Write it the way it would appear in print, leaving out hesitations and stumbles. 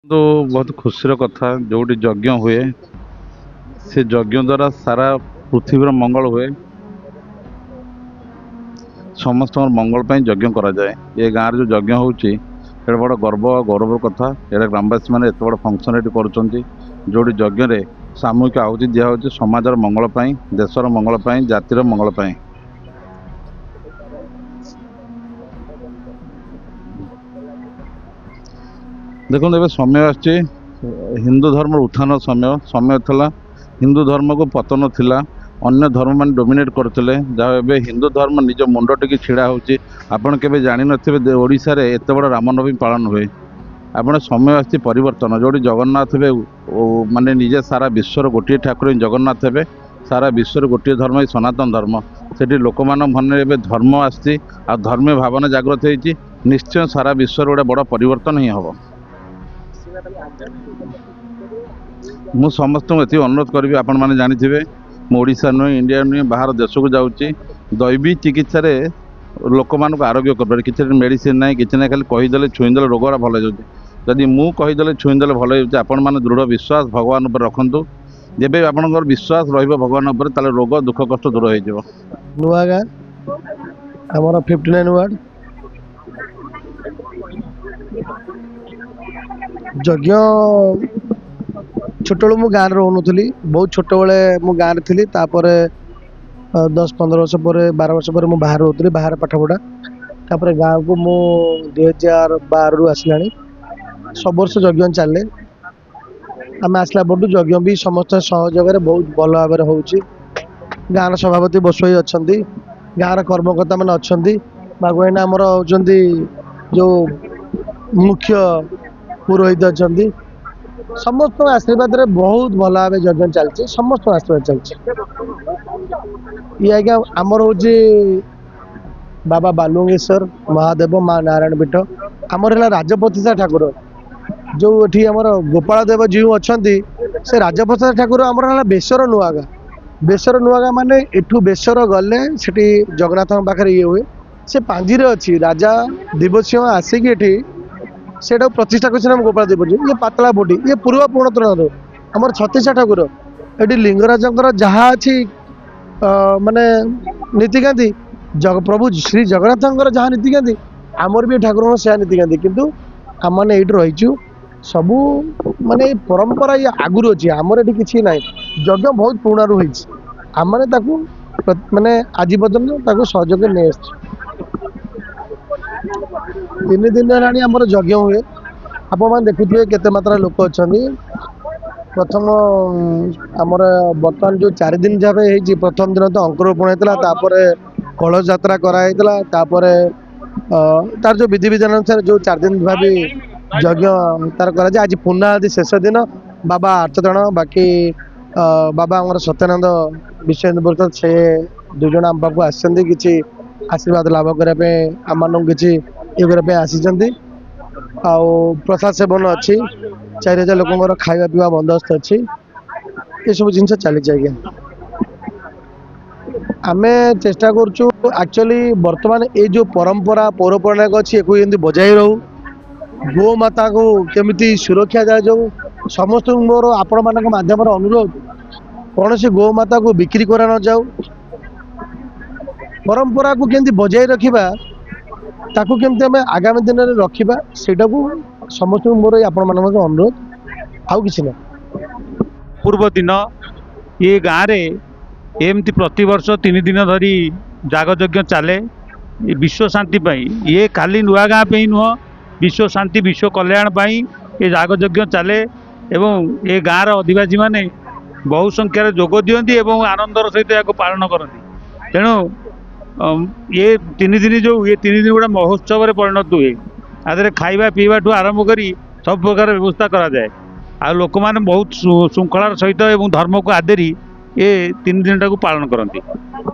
तो बहुत खुशी कथा जोटी यज्ञ हुए से यज्ञ द्वारा सारा पृथ्वीर मंगल हुए समस्त मंगल पर यज्ञ करा जाए। ये गाँव जो यज्ञ होची बड़ गर्व और गौरव कथा। ये ग्रामवासी मैंने एत बड़ फंक्शन ये करोटी यज्ञ सामूहिक आहुति दिया समाजर मंगल पाई, देशर मंगल पाई, जातिर मंगल पाई। देखो ए समय आसचे हिंदू धर्म उत्थान समय समय था हिंदू धर्म को पतन थिला, अन्य धर्म मान डोमिनेट करते जहाँ एवं हिंदू धर्म निज मुंड टिकी छिड़ा होची। आपण केबे जानि नथिबे ओडिसा रे एते बड़ रामनवमी पालन हुए। आपण समय आसी परिवर्तन जोड़ी जगन्नाथ हे माने निजे सारा विश्वर गोटे ठाकुर जगन्नाथ हे, सारा विश्वर गोटे धर्म ही सनातन धर्म। सेठी लोक मान मन में धर्म आसी आ धर्म भावना जागृत होती। निश्चय सारा विश्वर गोटे बड़ परिवर्तन ही हम। मु समस्त ये अनुरोध करी आपण मैंने जानी ओडिशा नुहे इंडिया नुहे बाहर देश को जाऊँगी दैवी चिकित्सा लोक मान आरोग्य कर किसी मेडिसिन ना कि ना खाली कहीदे छुईदे रोगरा भल हो। जदि मु कहीदे छुईदे भल हो आपण मैंने दृढ़ विश्वास भगवान पर रखु। जब आपंकर विश्वास रगवान उपर रोग दुख कष्ट दूर हो। नुआ गाँ आमर 59 वार्ड यज्ञ छोट मु गाँव रोनुली बहुत छोट बेले मु गाँव थी। 10-15 वर्ष पर 12 वर्ष पर बाहर रोली बाहर पाठ पढ़ा। तापर गाँव को मु 2012 रु आसला। सब वर्ष यज्ञ चले आम आसला बटू यज्ञ भी समस्त सहयोग बहुत भल भाव हो। गाँव सभापति बसई अच्छा, गाँव कर्मकर्ता मैंने अच्छा, बागुआना आमर होती जो मुख्य पुरोहित अच्छा, समस्त आशीर्वाद रे बहुत भल भाव यज्ञ चलती। समस्त आशीर्वाद चलती। ये आज्ञा आमर हूँ बाबा बालुंगेश्वर महादेव माँ नारायण पीठ आमर है राजप्रतिष्ठा ठाकुर जो ये आमर गोपाल देव जी अच्छा से राजप्रतिष्ठा ठाकुर आमर है बेसर नुआगा। बेसर नुआगा माने एठू बेसर गले सेठी जगन्नाथ पाखे ये हुए से पांजीरे अच्छी राजा दिवसिंह आसिक ये सेटा प्रतिष्ठा कर गोपाल देव जी। ये पातला बोटी ये पूर्व पूर्णतरण आमर 36 ठाकुर ये लिंगराज जहाँ अच्छी माने नीतिकांति प्रभु श्री जगन्नाथ जहाँ नीतिकांति आमर भी ठाकुर से नीतिकांति किंतु आम मैंने ये रहीचु सबू माने परंपरा ये आगुरी अच्छी आमर ये किसी ना यज्ञ बहुत पुराणु होती आम मैंने आज पर्यटन सहयोग नहीं 3 दिन है आमर यज्ञ हुए। आप देखुए केते मात्रा लोक अच्छा। प्रथम आमर बर्तमान जो 4 दिन जब है प्रथम दिन तो अंकुरोपण होता कलश यात्रा कराई तार जो विधि विधान अनुसार जो 4 दिन भावी यज्ञ तार कर आज पुनः शेष दिन बाबा 8 जन बाकी बाबा आम सत्यानंद विश्वेन्द्र प्रसाद से 2 जन आम पाक आसी आशीर्वाद लाभ करने आम कि ये आसी प्रसाद सेवन अच्छी 4000 लोक खावा पीवा बंदोबस्त अच्छी। ये सब जिन चली आज्ञा आम चेष्टा करुँ एक्चुअली बर्तमान ये जो परंपरा पौरपौराणिक अच्छी एक बजाई रहू गो माता को केमिति सुरक्षा दिया जाऊ। समस्त मोर आपण मान माध्यम अनुरोध कौन सी गो माता को बिक्री करा न जाऊ परंपरा को केमती बजाई रखा ताकू केमती आम आगामी दिन में रखा सेटा को समस्त मोर आपण मान अनुरोध आउ किसी ना। पूर्व दिन ये गाँव में एमती प्रतिवर्ष 3 दिन धरी जागयज्ञ चले विश्व शांति पाई। ये खाली नुआ गाँ पे ही नुह विश्व शांति विश्व कल्याण पाई ये जागयज्ञ चले एवं ये गाँव अधिवासी माने बहु संख्यार जोग दियंती एवं आनंदर सहित या पालन करती। तेणु ये 3 दिन जो ये 3 दिन गोटे महोत्सव परिणत हुए आदि खाଇବା पीवा ठू आरंभ करी सब प्रकार व्यवस्था करा जाए। आ लोक माने बहुत श्रृंखलार सहित एवं धर्म को आदरी ये 3 दिन टाक पालन करती।